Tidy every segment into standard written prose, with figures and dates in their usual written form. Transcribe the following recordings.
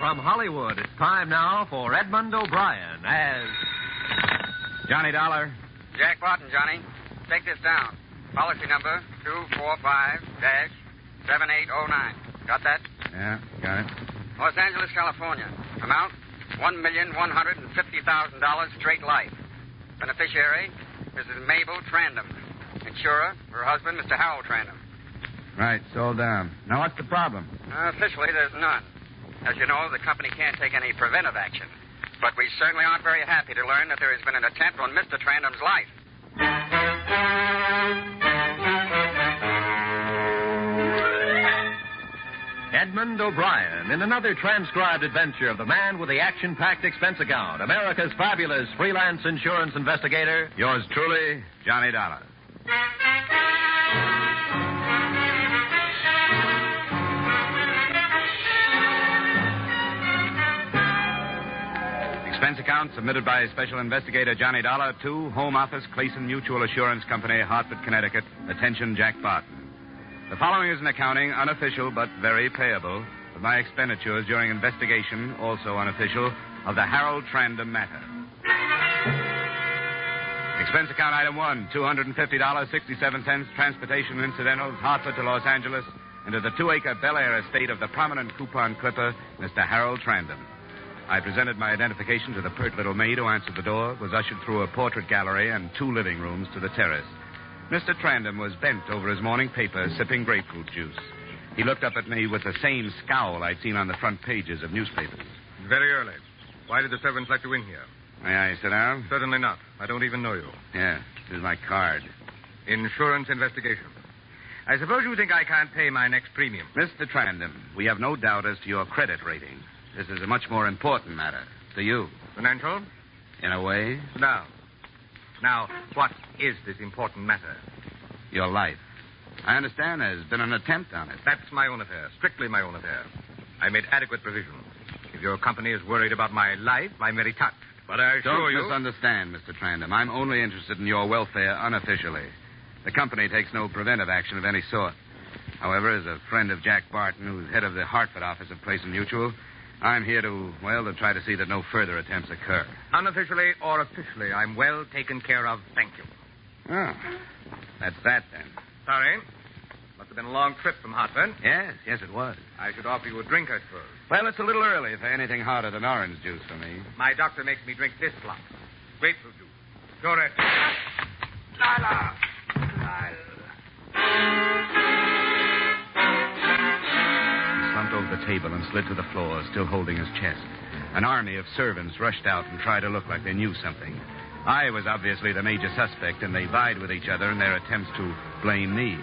from Hollywood, it's time now for Edmund O'Brien as Johnny Dollar. Jack Barton, Johnny. Take this down. Policy number 245-7809. Got that? Yeah, got it. Los Angeles, California. Amount $1,150,000 straight life. Beneficiary, Mrs. Mabel Trandem. Insurer, her husband, Mr. Harold Trandem. Right, it's all down. Now, what's the problem? Officially, there's none. As you know, the company can't take any preventive action. But we certainly aren't very happy to learn that there has been an attempt on Mr. Trandem's life. Edmund O'Brien in another transcribed adventure of the man with the action-packed expense account, America's fabulous freelance insurance investigator. Yours truly, Johnny Dollar. Expense account submitted by Special Investigator Johnny Dollar to Home Office, Clayson Mutual Assurance Company, Hartford, Connecticut. Attention, Jack Barton. The following is an accounting, unofficial but very payable, of my expenditures during investigation, also unofficial, of the Harold Trandem matter. Expense account item 1, $250.67, transportation incidentals, Hartford to Los Angeles, and to the 2-acre Bel Air estate of the prominent coupon clipper, Mr. Harold Trandem. I presented my identification to the pert little maid who answered the door, was ushered through a portrait gallery and 2 living rooms to the terrace. Mr. Trandem was bent over his morning paper, sipping grapefruit juice. He looked up at me with the same scowl I'd seen on the front pages of newspapers. Very early. Why did the servants let you in here? May I sit down? Certainly not. I don't even know you. Yeah, here's my card. Insurance investigation. I suppose you think I can't pay my next premium. Mr. Trandem, we have no doubt as to your credit rating. This is a much more important matter to you. Financial? In a way. Now, what is this important matter? Your life. I understand there's been an attempt on it. That's my own affair. Strictly my own affair. I made adequate provision. If your company is worried about my life, I'm very touched. But I assure you... Don't misunderstand, Mr. Trandem. I'm only interested in your welfare unofficially. The company takes no preventive action of any sort. However, as a friend of Jack Barton, who's head of the Hartford office of Clayson Mutual, I'm here to try to see that no further attempts occur. Unofficially or officially, I'm well taken care of. Thank you. Oh, that's that, then. Sorry. Must have been a long trip from Hartford. Yes, it was. I should offer you a drink, I suppose. Well, it's a little early for anything hotter than orange juice for me. My doctor makes me drink this lot. Grapefruit juice. Go right. Lila. Over the table and slid to the floor, still holding his chest. An army of servants rushed out and tried to look like they knew something. I was obviously the major suspect, and they vied with each other in their attempts to blame me.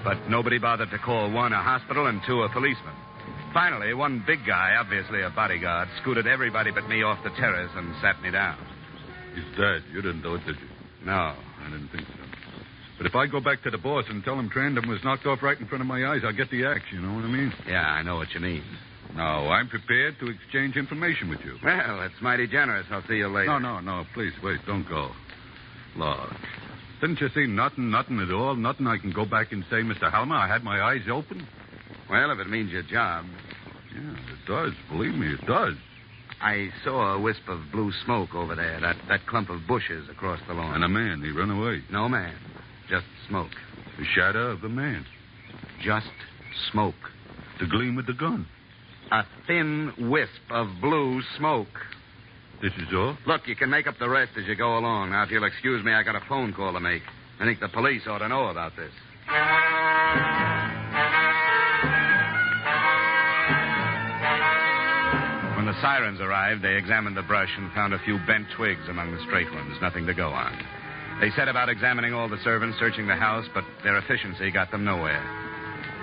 But nobody bothered to call 1 a hospital and 2 a policeman. Finally, one big guy, obviously a bodyguard, scooted everybody but me off the terrace and sat me down. He's dead. You didn't do it, did you? No. I didn't think so. But if I go back to the boss and tell him Trandem was knocked off right in front of my eyes, I'll get the axe, you know what I mean? Yeah, I know what you mean. No, I'm prepared to exchange information with you. Well, that's mighty generous. I'll see you later. No, please, wait, don't go. Lord, didn't you see nothing at all? Nothing I can go back and say, Mr. Halmer, I had my eyes open? Well, if it means your job. Yeah, it does. Believe me, it does. I saw a wisp of blue smoke over there, that clump of bushes across the lawn. And a man, he ran away. No man. Just smoke. The shadow of the man. Just smoke. The gleam of the gun. A thin wisp of blue smoke. This is all? Look, you can make up the rest as you go along. Now, if you'll excuse me, I got a phone call to make. I think the police ought to know about this. When the sirens arrived, they examined the brush and found a few bent twigs among the straight ones. Nothing to go on. They set about examining all the servants, searching the house, but their efficiency got them nowhere.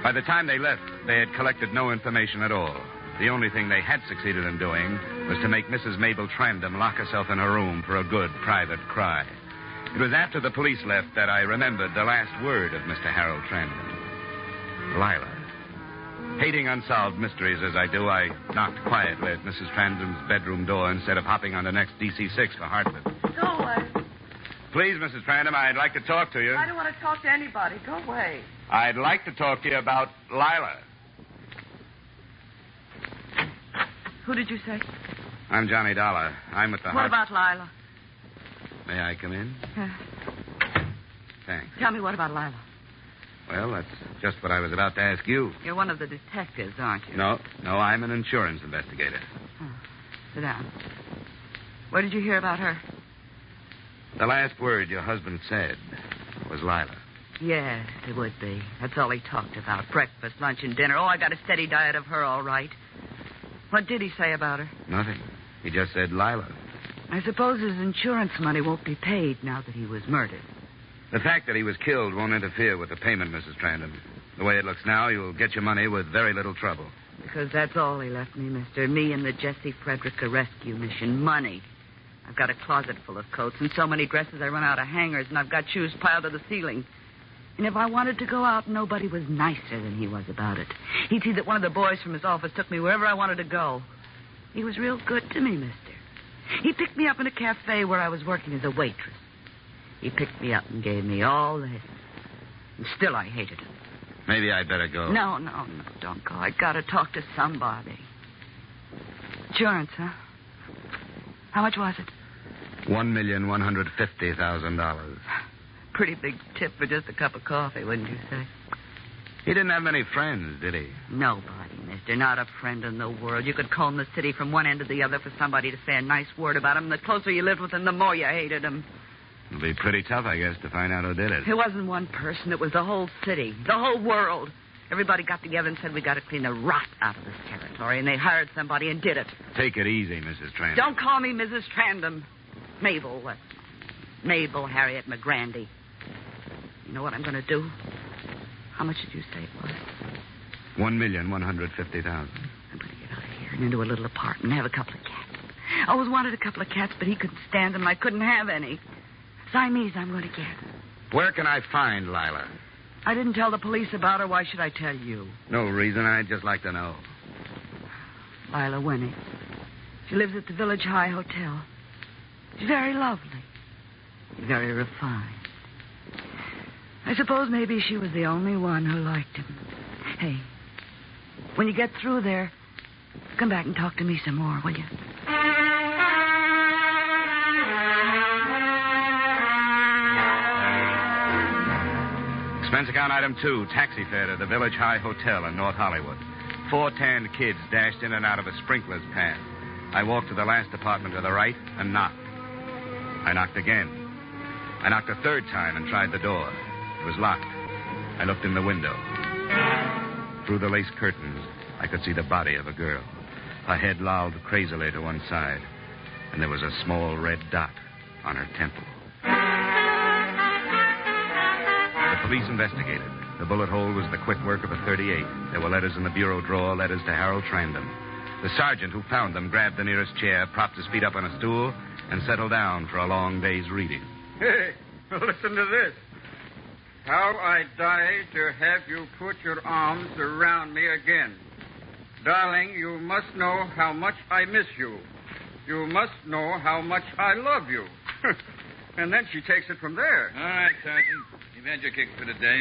By the time they left, they had collected no information at all. The only thing they had succeeded in doing was to make Mrs. Mabel Trandem lock herself in her room for a good private cry. It was after the police left that I remembered the last word of Mr. Harold Trandem. Lila. Hating unsolved mysteries as I do, I knocked quietly at Mrs. Trandem's bedroom door instead of hopping on the next DC-6 for Hartford. Go away. Please, Mrs. Trandem, I'd like to talk to you. I don't want to talk to anybody. Go away. I'd like to talk to you about Lila. Who did you say? I'm Johnny Dollar. I'm at the What about Lila? May I come in? Thanks. Tell me what about Lila? Well, that's just what I was about to ask you. You're one of the detectives, aren't you? No, I'm an insurance investigator. Oh, sit down. What did you hear about her? The last word your husband said was Lila. Yes, it would be. That's all he talked about. Breakfast, lunch, and dinner. Oh, I got a steady diet of her, all right. What did he say about her? Nothing. He just said Lila. I suppose his insurance money won't be paid now that he was murdered. The fact that he was killed won't interfere with the payment, Mrs. Trandem. The way it looks now, you'll get your money with very little trouble. Because that's all he left me, mister. Me and the Jesse Frederica rescue mission. Money. I've got a closet full of coats and so many dresses I run out of hangers, and I've got shoes piled to the ceiling. And if I wanted to go out, nobody was nicer than he was about it. He'd see that one of the boys from his office took me wherever I wanted to go. He was real good to me, mister. He picked me up in a cafe where I was working as a waitress. He picked me up and gave me all this. And still I hated him. Maybe I'd better go. No, don't go. I gotta talk to somebody. Insurance, huh? How much was it? $1,150,000. Pretty big tip for just a cup of coffee, wouldn't you say? He didn't have many friends, did he? Nobody, mister. Not a friend in the world. You could comb the city from one end to the other for somebody to say a nice word about him. The closer you lived with him, the more you hated him. It'll be pretty tough, I guess, to find out who did it. It wasn't one person. It was the whole city. The whole world. Everybody got together and said we got to clean the rot out of this territory, and they hired somebody and did it. Take it easy, Mrs. Trandem. Don't call me Mrs. Trandem. Mabel. Mabel Harriet McGrandy. You know what I'm going to do? How much did you say it was? $1,150,000. I'm going to get out of here and into a little apartment and have a couple of cats. I always wanted a couple of cats, but he couldn't stand them, and I couldn't have any. Siamese I'm going to get. Where can I find Lila? I didn't tell the police about her. Why should I tell you? No reason. I'd just like to know. Lila Winnie. She lives at the Village High Hotel. She's very lovely. Very refined. I suppose maybe she was the only one who liked him. Hey, when you get through there, come back and talk to me some more, will you? Expense account item 2, taxi fare to the Village High Hotel in North Hollywood. 4 tanned kids dashed in and out of a sprinkler's path. I walked to the last apartment to the right and knocked. I knocked again. I knocked a third time and tried the door. It was locked. I looked in the window. Through the lace curtains, I could see the body of a girl. Her head lolled crazily to one side, and there was a small red dot on her temple. The police investigated. The bullet hole was the quick work of a .38. There were letters in the bureau drawer, letters to Harold Trandem. The sergeant who found them grabbed the nearest chair, propped his feet up on a stool, and settled down for a long day's reading. Hey, listen to this. How I die to have you put your arms around me again. Darling, you must know how much I miss you. You must know how much I love you. And then she takes it from there. All right, Sergeant. You've had your kicks for the day.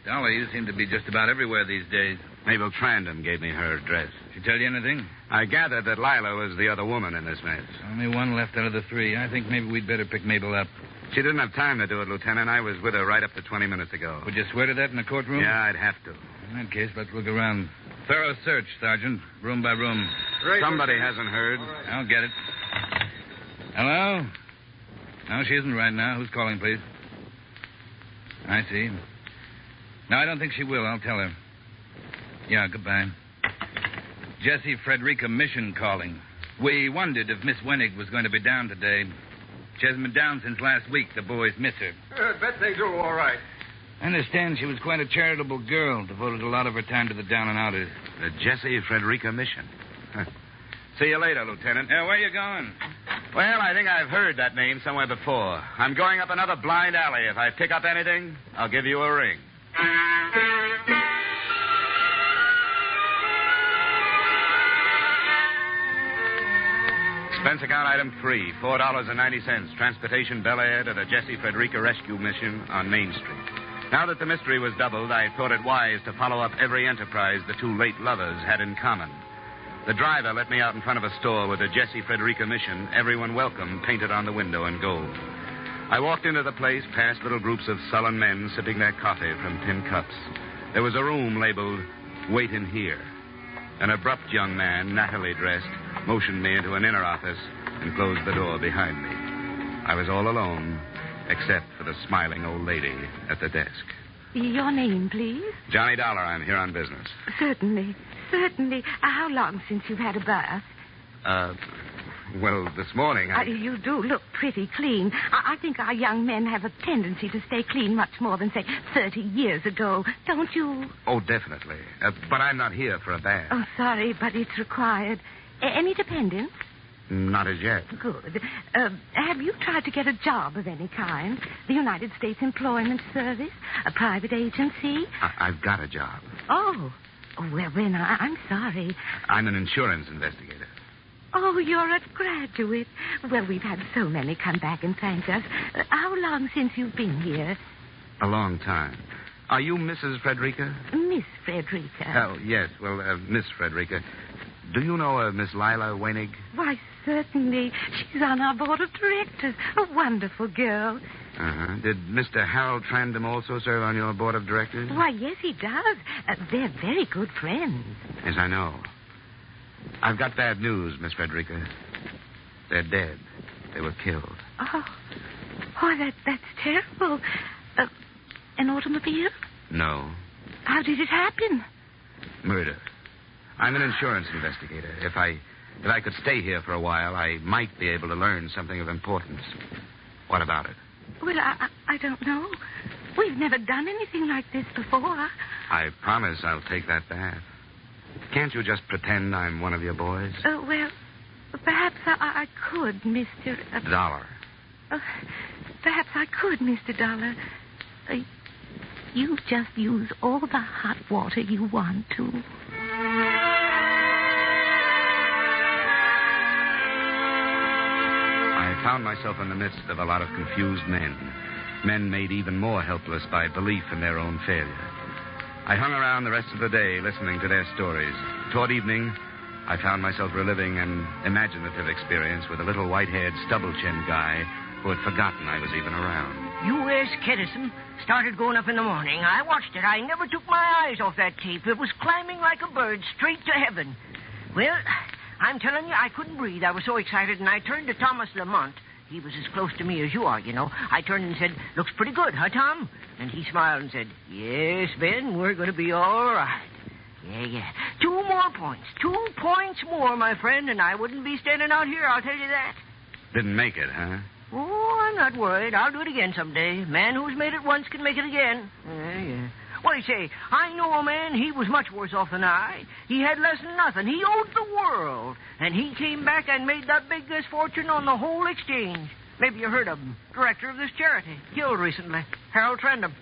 Dollar, you seem to be just about everywhere these days. Mabel Trandem gave me her address. She tell you anything? I gathered that Lila was the other woman in this mess. Only one left out of the 3. I think maybe we'd better pick Mabel up. She didn't have time to do it, Lieutenant. I was with her right up to 20 minutes ago. Would you swear to that in the courtroom? Yeah, I'd have to. In that case, let's look around. Thorough search, Sergeant. Room by room. Right, Somebody okay. hasn't heard. Right. I'll get it. Hello? No, she isn't right now. Who's calling, please? I see. No, I don't think she will. I'll tell her. Yeah, goodbye. Jesse Frederica Mission calling. We wondered if Miss Wenig was going to be down today. She hasn't been down since last week. The boys miss her. Bet they do all right. I understand she was quite a charitable girl, devoted a lot of her time to the down and outers. The Jesse Frederica Mission. Huh. See you later, Lieutenant. Where are you going? Well, I think I've heard that name somewhere before. I'm going up another blind alley. If I pick up anything, I'll give you a ring. Expense account item 3, $4.90. Transportation Bel Air to the Jesse Frederica Rescue Mission on Main Street. Now that the mystery was doubled, I thought it wise to follow up every enterprise the 2 late lovers had in common. The driver let me out in front of a store with a Jesse Frederica mission, everyone welcome, painted on the window in gold. I walked into the place, past little groups of sullen men sipping their coffee from tin cups. There was a room labeled, Wait in Here. An abrupt young man, nattily dressed, motioned me into an inner office and closed the door behind me. I was all alone, except for the smiling old lady at the desk. Your name, please? Johnny Dollar, I'm here on business. Certainly. How long since you've had a bath? Well, this morning You do look pretty clean. I think our young men have a tendency to stay clean much more than, say, 30 years ago. Don't you? Oh, definitely. But I'm not here for a bath. Oh, sorry, but it's required. Any dependents? Not as yet. Good. Have you tried to get a job of any kind? The United States Employment Service? A private agency? I've got a job. Oh. Well, then, I'm sorry. I'm an insurance investigator. Oh, you're a graduate. Well, we've had so many come back and thank us. How long since you've been here? A long time. Are you Mrs. Frederica? Miss Frederica. Oh, yes. Well, Miss Frederica. Do you know a Miss Lila Weinig? Why, certainly. She's on our board of directors. A wonderful girl. Uh-huh. Did Mr. Harold Trandem also serve on your board of directors? Why, yes, he does. They're very good friends. Yes, I know. I've got bad news, Miss Frederica. They're dead. They were killed. Oh, that's terrible. An automobile? No. How did it happen? Murder. I'm an insurance investigator. If I could stay here for a while, I might be able to learn something of importance. What about it? Well, I don't know. We've never done anything like this before. I promise I'll take that bath. Can't you just pretend I'm one of your boys? Well, perhaps I could, Mr. Dollar. Perhaps I could, Mr. Dollar. You just use all the hot water you want to. I found myself in the midst of a lot of confused men. Men made even more helpless by belief in their own failure. I hung around the rest of the day listening to their stories. Toward evening, I found myself reliving an imaginative experience with a little white-haired, stubble-chinned guy who had forgotten I was even around. U.S. Kedison started going up in the morning. I watched it. I never took my eyes off that tape. It was climbing like a bird straight to heaven. Well, I'm telling you, I couldn't breathe. I was so excited, and I turned to Thomas Lamont. He was as close to me as you are, you know. I turned and said, "Looks pretty good, huh, Tom?" And he smiled and said, "Yes, Ben, we're going to be all right." Yeah. 2 more points. 2 points more, my friend, and I wouldn't be standing out here, I'll tell you that. Didn't make it, huh? Oh, I'm not worried. I'll do it again someday. Man who's made it once can make it again. Yeah. What do you say? I know a man, he was much worse off than I. He had less than nothing. He owed the world. And he came back and made the biggest fortune on the whole exchange. Maybe you heard of him. Director of this charity. Killed recently. Harold Trandem.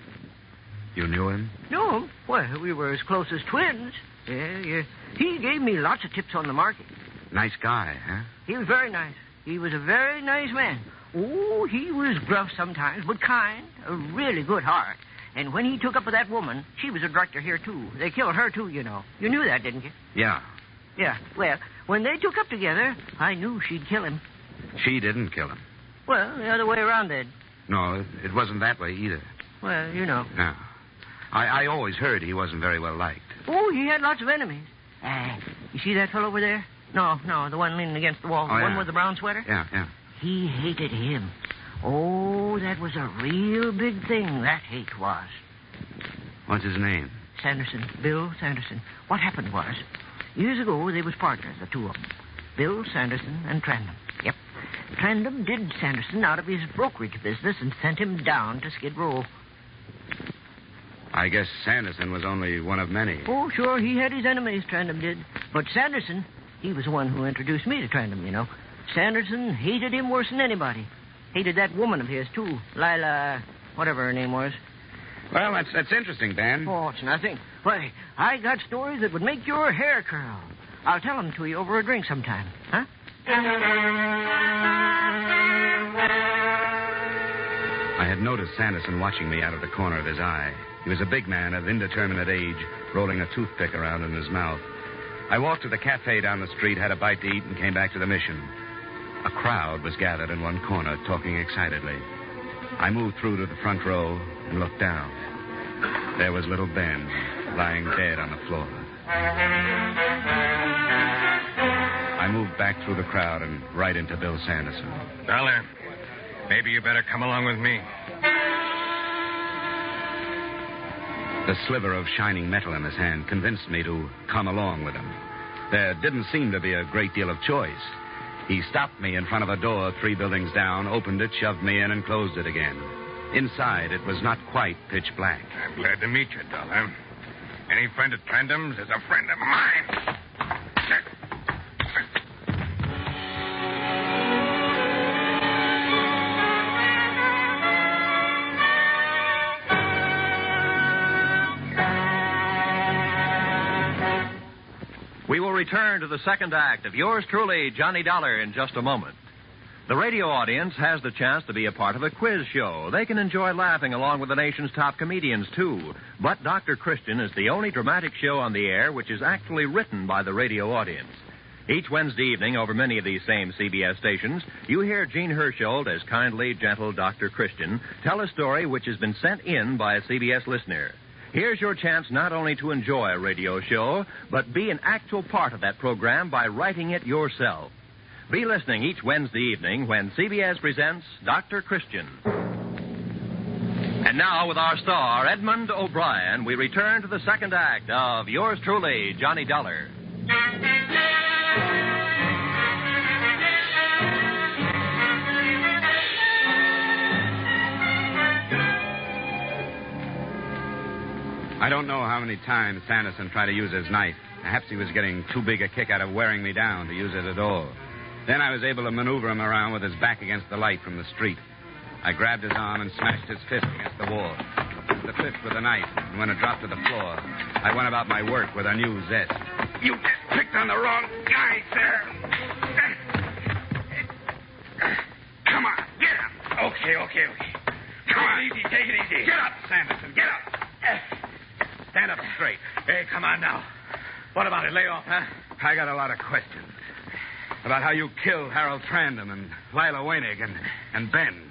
You knew him? Knew him? Well, we were as close as twins. Yeah. He gave me lots of tips on the market. Nice guy, huh? He was very nice. He was a very nice man. Oh, he was gruff sometimes, but kind. A really good heart. And when he took up with that woman, she was a director here, too. They killed her, too, you know. You knew that, didn't you? Yeah. Yeah. Well, when they took up together, I knew she'd kill him. She didn't kill him. Well, the other way around, then. No, it wasn't that way either. Well, you know. No. I always heard he wasn't very well liked. Oh, he had lots of enemies. You see that fellow over there? No, the one leaning against the wall. Oh, the one yeah. with the brown sweater? Yeah. He hated him. Oh, that was a real big thing, that hate was. What's his name? Sanderson. Bill Sanderson. What happened was, years ago, they was partners, the two of them. Bill Sanderson and Trandem. Yep. Trandem did Sanderson out of his brokerage business and sent him down to Skid Row. I guess Sanderson was only one of many. Oh, sure, he had his enemies, Trandem did. But Sanderson, he was the one who introduced me to Trandem, you know. Sanderson hated him worse than anybody. Hated that woman of his, too. Lila, whatever her name was. Well, that's interesting, Dan. Oh, it's nothing. Why, I got stories that would make your hair curl. I'll tell them to you over a drink sometime, huh? I had noticed Sanderson watching me out of the corner of his eye. He was a big man of indeterminate age, rolling a toothpick around in his mouth. I walked to the cafe down the street, had a bite to eat, and came back to the Mission. A crowd was gathered in one corner, talking excitedly. I moved through to the front row and looked down. There was little Ben, lying dead on the floor. I moved back through the crowd and right into Bill Sanderson. Dollar, maybe you better come along with me. The sliver of shining metal in his hand convinced me to come along with him. There didn't seem to be a great deal of choice. He stopped me in front of a door 3 buildings down, opened it, shoved me in, and closed it again. Inside, it was not quite pitch black. I'm glad to meet you, Dollar. Any friend at Trandem's is a friend of mine. We will return to the second act of yours truly, Johnny Dollar, in just a moment. The radio audience has the chance to be a part of a quiz show. They can enjoy laughing along with the nation's top comedians, too. But Dr. Christian is the only dramatic show on the air which is actually written by the radio audience. Each Wednesday evening, over many of these same CBS stations, you hear Gene Hersholt as kindly, gentle Dr. Christian tell a story which has been sent in by a CBS listener. Here's your chance not only to enjoy a radio show, but be an actual part of that program by writing it yourself. Be listening each Wednesday evening when CBS presents Dr. Christian. And now, with our star, Edmund O'Brien, we return to the second act of yours truly, Johnny Dollar. I don't know how many times Sanderson tried to use his knife. Perhaps he was getting too big a kick out of wearing me down to use it at all. Then I was able to maneuver him around with his back against the light from the street. I grabbed his arm and smashed his fist against the wall. The fist with the knife, and when it dropped to the floor, I went about my work with a new zest. You just picked on the wrong guy, sir. Come on, get up. Okay. Come on. Take it easy. Get up, Sanderson, get up. Stand up straight. Hey, come on now. What about it? Lay off, huh? I got a lot of questions. About how you killed Harold Trandem and Lila Weinig and Ben.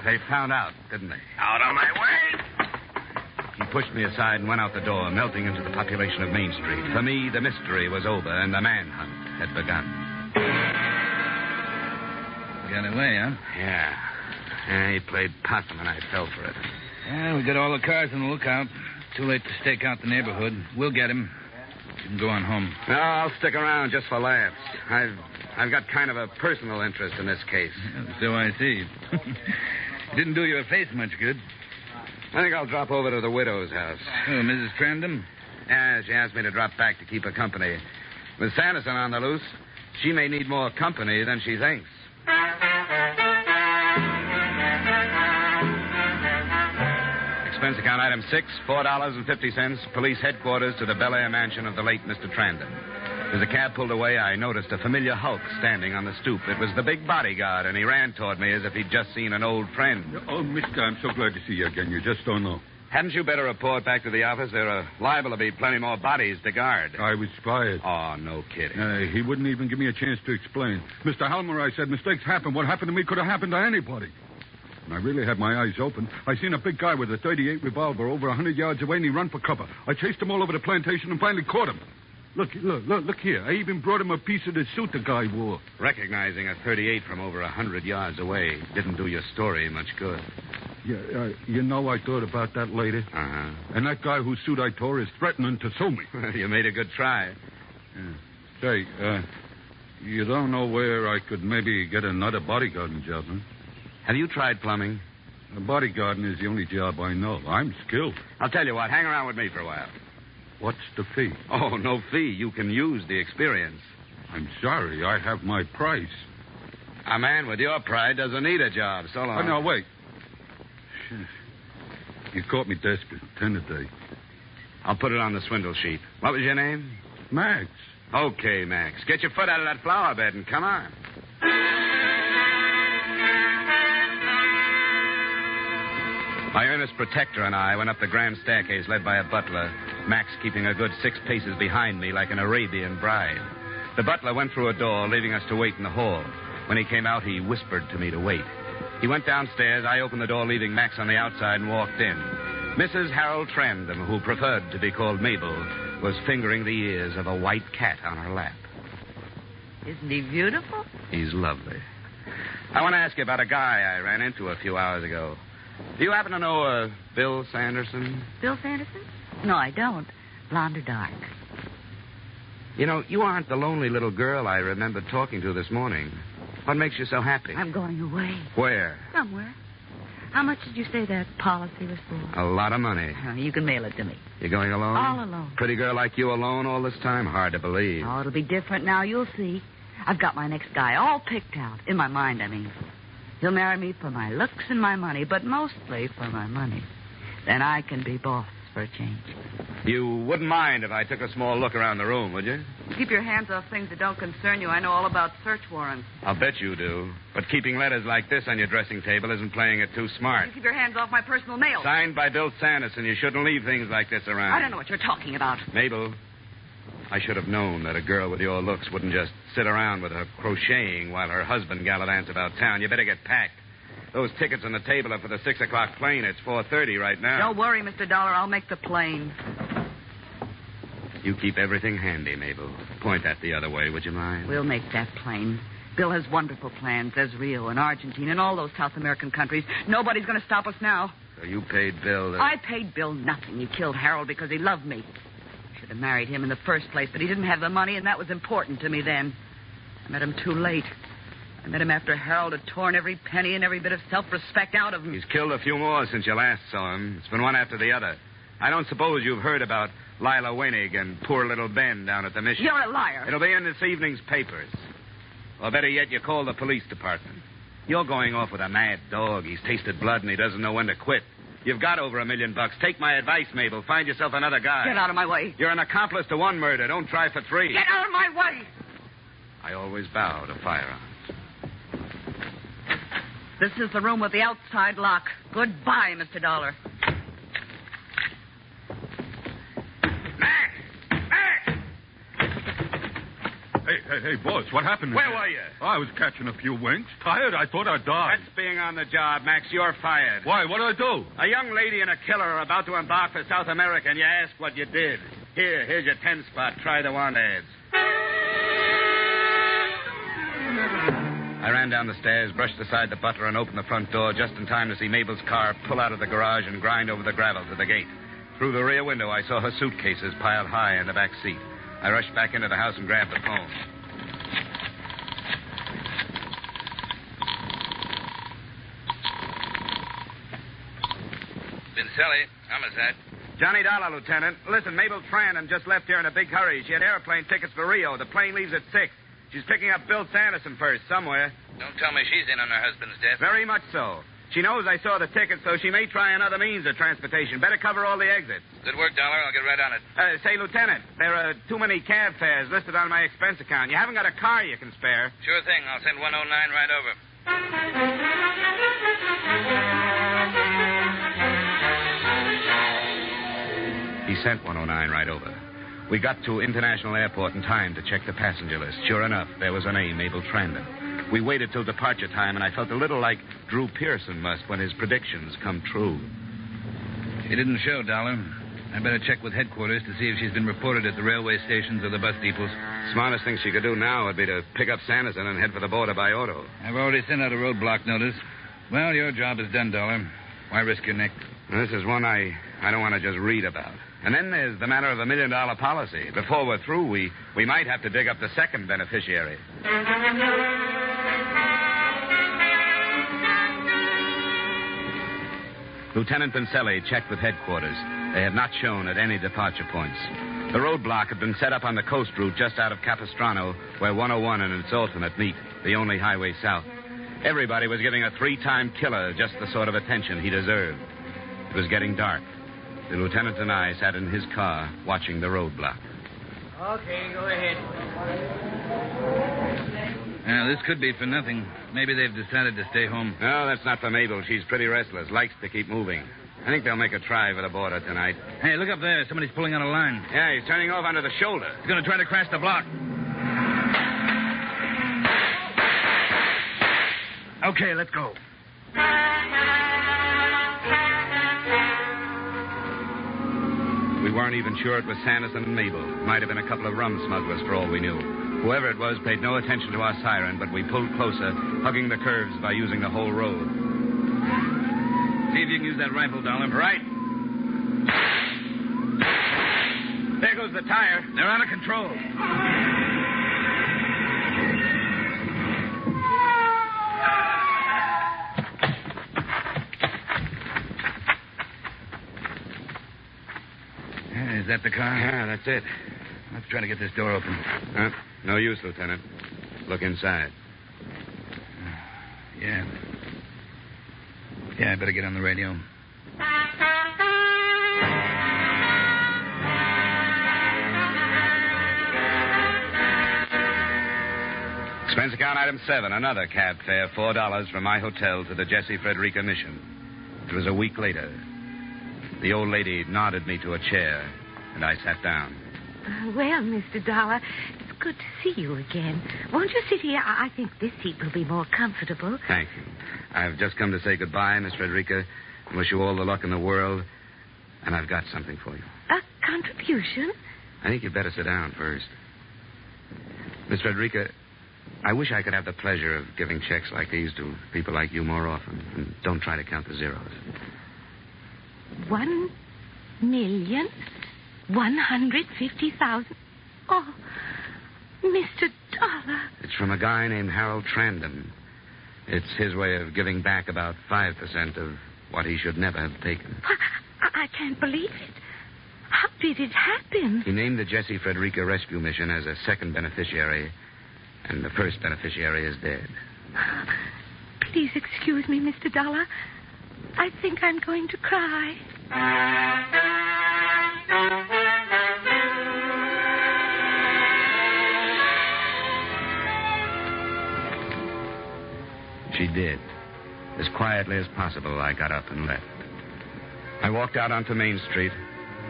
They found out, didn't they? Out of my way. He pushed me aside and went out the door, melting into the population of Main Street. For me, the mystery was over and the manhunt had begun. Got away, huh? Yeah, he played possum and I fell for it. Yeah, we got all the cars on the lookout. Too late to stake out the neighborhood. We'll get him. You can go on home. No, I'll stick around just for laughs. I've got kind of a personal interest in this case. Yeah, so I see. Didn't do your face much good. I think I'll drop over to the widow's house. Oh, Mrs. Trandem? Yeah, she asked me to drop back to keep her company. With Sanderson on the loose, she may need more company than she thinks. Expense account item 6, $4.50, police headquarters to the Bel Air mansion of the late Mr. Trandem. As the cab pulled away, I noticed a familiar hulk standing on the stoop. It was the big bodyguard, and he ran toward me as if he'd just seen an old friend. Oh, mister, I'm so glad to see you again. You just don't know. Hadn't you better report back to the office? There are liable to be plenty more bodies to guard. I was fired. Oh, no kidding. He wouldn't even give me a chance to explain. Mr. Halmer, I said, mistakes happen. What happened to me could have happened to anybody. And I really had my eyes open. I seen a big guy with a .38 revolver over 100 yards away, and he run for cover. I chased him all over the plantation and finally caught him. Look here. I even brought him a piece of the suit the guy wore. Recognizing a .38 from over 100 yards away didn't do your story much good. Yeah, you know, I thought about that later. Uh-huh. And that guy whose suit I tore is threatening to sue me. You made a good try. Yeah. Say, you don't know where I could maybe get another bodyguarding job, huh? Have you tried plumbing? Bodyguarding is the only job I know. I'm skilled. I'll tell you what. Hang around with me for a while. What's the fee? Oh, no fee. You can use the experience. I'm sorry. I have my price. A man with your pride doesn't need a job. So long. Oh, no, wait. You caught me desperate. 10 a day. I'll put it on the swindle sheet. What was your name? Max. Okay, Max. Get your foot out of that flower bed and come on. My earnest protector and I went up the grand staircase led by a butler. Max keeping a good 6 paces behind me like an Arabian bride. The butler went through a door, leaving us to wait in the hall. When he came out, he whispered to me to wait. He went downstairs. I opened the door, leaving Max on the outside, and walked in. Mrs. Harold Trandem, who preferred to be called Mabel, was fingering the ears of a white cat on her lap. Isn't he beautiful? He's lovely. I want to ask you about a guy I ran into a few hours ago. Do you happen to know Bill Sanderson? Bill Sanderson? No, I don't. Blonde or dark? You know, you aren't the lonely little girl I remembered talking to this morning. What makes you so happy? I'm going away. Where? Somewhere. How much did you say that policy was for? A lot of money. You can mail it to me. You going alone? All alone. Pretty girl like you alone all this time? Hard to believe. Oh, it'll be different now. You'll see. I've got my next guy all picked out. In my mind, I mean. He'll marry me for my looks and my money, but mostly for my money. Then I can be boss for a change. You wouldn't mind if I took a small look around the room, would you? Keep your hands off things that don't concern you. I know all about search warrants. I'll bet you do. But keeping letters like this on your dressing table isn't playing it too smart. You keep your hands off my personal mail. Signed by Bill Sanderson. You shouldn't leave things like this around. I don't know what you're talking about. Mabel, I should have known that a girl with your looks wouldn't just sit around with her crocheting while her husband gallivants about town. You better get packed. Those tickets on the table are for the 6 o'clock plane. It's 4:30 right now. Don't worry, Mr. Dollar. I'll make the plane. You keep everything handy, Mabel. Point that the other way, would you mind? We'll make that plane. Bill has wonderful plans. There's Rio and Argentina and all those South American countries. Nobody's going to stop us now. So you paid Bill... I paid Bill nothing. He killed Harold because he loved me. Should have married him in the first place, but he didn't have the money, and that was important to me then. I met him too late. I met him after Harold had torn every penny and every bit of self-respect out of him. He's killed a few more since you last saw him. It's been one after the other. I don't suppose you've heard about Lila Wenig and poor little Ben down at the mission. You're a liar. It'll be in this evening's papers. Or better yet, you call the police department. You're going off with a mad dog. He's tasted blood and he doesn't know when to quit. You've got over $1 million. Take my advice, Mabel. Find yourself another guy. Get out of my way. You're an accomplice to one murder. Don't try for 3. Get out of my way. I always bow to firearms. This is the room with the outside lock. Goodbye, Mr. Dollar. Hey, boss, what happened? Where were you? Oh, I was catching a few winks. Tired? I thought I'd die. That's being on the job, Max. You're fired. Why? What did I do? A young lady and a killer are about to embark for South America, and you ask what you did. Here's your 10 spot. Try the want ads. I ran down the stairs, brushed aside the butler, and opened the front door just in time to see Mabel's car pull out of the garage and grind over the gravel to the gate. Through the rear window, I saw her suitcases piled high in the back seat. I rushed back into the house and grabbed the phone. Vincelli, homicide. Johnny Dollar, Lieutenant. Listen, Mabel Trandem just left here in a big hurry. She had airplane tickets for Rio. The plane leaves at 6. She's picking up Bill Sanderson first, somewhere. Don't tell me she's in on her husband's death. Very much so. She knows I saw the tickets, so she may try another means of transportation. Better cover all the exits. Good work, Dollar. I'll get right on it. Say, Lieutenant, there are too many cab fares listed on my expense account. You haven't got a car you can spare. Sure thing. I'll send 109 right over. He sent 109 right over. We got to International Airport in time to check the passenger list. Sure enough, there was a name, Mabel Trandem. We waited till departure time, and I felt a little like Drew Pearson must when his predictions come true. She didn't show, Dollar. I better check with headquarters to see if she's been reported at the railway stations or the bus depots. Smartest thing she could do now would be to pick up Sanderson and head for the border by auto. I've already sent out a roadblock notice. Well, your job is done, Dollar. Why risk your neck? This is one I don't want to just read about. And then there's the matter of $1 million policy. Before we're through, we might have to dig up the second beneficiary. Lieutenant Vincelli checked with headquarters. They had not shown at any departure points. The roadblock had been set up on the coast route just out of Capistrano, where 101 and its alternate meet, the only highway south. Everybody was giving a 3-time killer just the sort of attention he deserved. It was getting dark. The lieutenant and I sat in his car watching the roadblock. Okay, go ahead. Now, this could be for nothing. Maybe they've decided to stay home. No, that's not for Mabel. She's pretty restless, likes to keep moving. I think they'll make a try for the border tonight. Hey, look up there. Somebody's pulling on a line. Yeah, he's turning off onto the shoulder. He's going to try to crash the block. Okay, let's go. We weren't even sure it was Sanderson and Mabel. Might have been a couple of rum smugglers for all we knew. Whoever it was paid no attention to our siren, but we pulled closer, hugging the curves by using the whole road. See if you can use that rifle, Dollar. Right. There goes the tire. They're out of control. Is that the car? Yeah, that's it. Let's try to get this door open. No use, Lieutenant. Look inside. Yeah. Yeah, I better get on the radio. Expense account item 7, another cab fare, $4 from my hotel to the Jesse Frederica mission. It was a week later. The old lady nodded me to a chair, and I sat down. Well, Mr. Dollar, it's good to see you again. Won't you sit here? I think this seat will be more comfortable. Thank you. I've just come to say goodbye, Miss Frederica. I wish you all the luck in the world. And I've got something for you. A contribution? I think you'd better sit down first. Miss Frederica, I wish I could have the pleasure of giving checks like these to people like you more often. And don't try to count the zeros. 1,150,000. Oh, Mr. Dollar. It's from a guy named Harold Trandem. It's his way of giving back about 5% of what he should never have taken. I can't believe it. How did it happen? He named the Jesse Frederica Rescue Mission as a second beneficiary, and the first beneficiary is dead. Please excuse me, Mr. Dollar. I think I'm going to cry. She did. As quietly as possible, I got up and left. I walked out onto Main Street,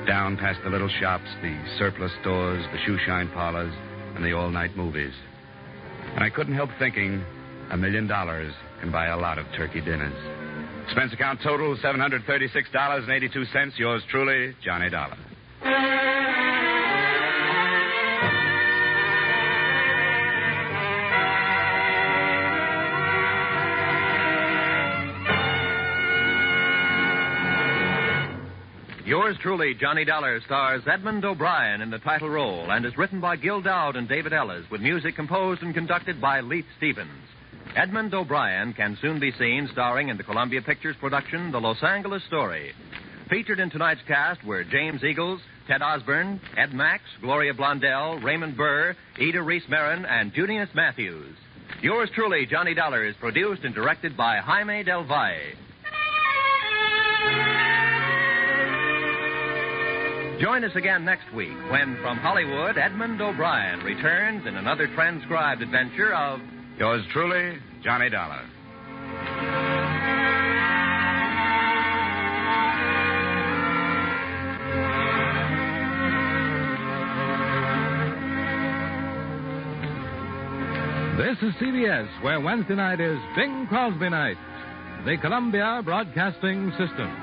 down past the little shops, the surplus stores, the shoe-shine parlors, and the all-night movies. And I couldn't help thinking, $1 million can buy a lot of turkey dinners. Expense account total, $736.82. Yours truly, Johnny Dollar. Yours truly, Johnny Dollar, stars Edmund O'Brien in the title role and is written by Gil Dowd and David Ellis with music composed and conducted by Leith Stevens. Edmund O'Brien can soon be seen starring in the Columbia Pictures production, The Los Angeles Story. Featured in tonight's cast were James Eagles, Ted Osborne, Ed Max, Gloria Blondell, Raymond Burr, Ida Reese-Marin, and Junius Matthews. Yours truly, Johnny Dollar, is produced and directed by Jaime Del Valle. Join us again next week when, from Hollywood, Edmund O'Brien returns in another transcribed adventure of Yours truly, Johnny Dollar. This is CBS, where Wednesday night is Bing Crosby night. The Columbia Broadcasting System.